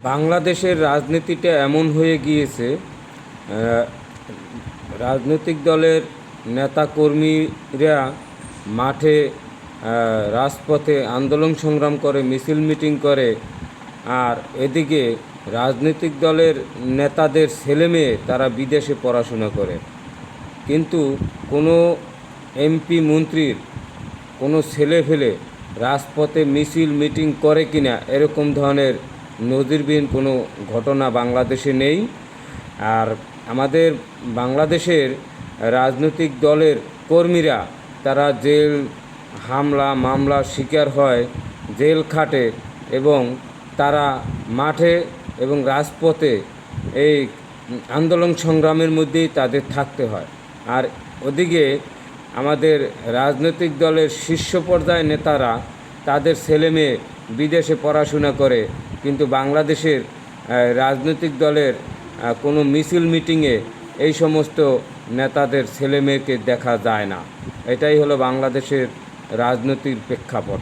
বাংলাদেশের রাজনীতিটা এমন হয়ে গিয়েছে, রাজনৈতিক দলের নেতাকর্মীরা মাঠে, রাজপথে আন্দোলন সংগ্রাম করে, মিছিল মিটিং করে, আর এদিকে রাজনৈতিক দলের নেতাদের ছেলেমেয়ে তারা বিদেশে পড়াশোনা করে। কিন্তু কোনো এমপি মন্ত্রীর কোনো ছেলে ফেলে রাজপথে মিছিল মিটিং করে কিনা এরকম ধরনের নজিরবিহীন কোনো ঘটনা বাংলাদেশে নেই। আর আমাদের বাংলাদেশের রাজনৈতিক দলের কর্মীরা তারা জেল হামলা মামলার শিকার হয়, জেল খাটে এবং তারা মাঠে এবং রাজপথে এই আন্দোলন সংগ্রামের মধ্যেই তাদের থাকতে হয়। আর ওদিকে আমাদের রাজনৈতিক দলের শীর্ষ পর্যায়ের নেতারা তাদের ছেলেমেয়ে বিদেশে পড়াশোনা করে, কিন্তু বাংলাদেশের রাজনৈতিক দলের কোনো মিছিল মিটিংয়ে এই সমস্ত নেতাদের ছেলেমেয়েকে দেখা যায় না। এটাই হলো বাংলাদেশের রাজনীতির প্রেক্ষাপট।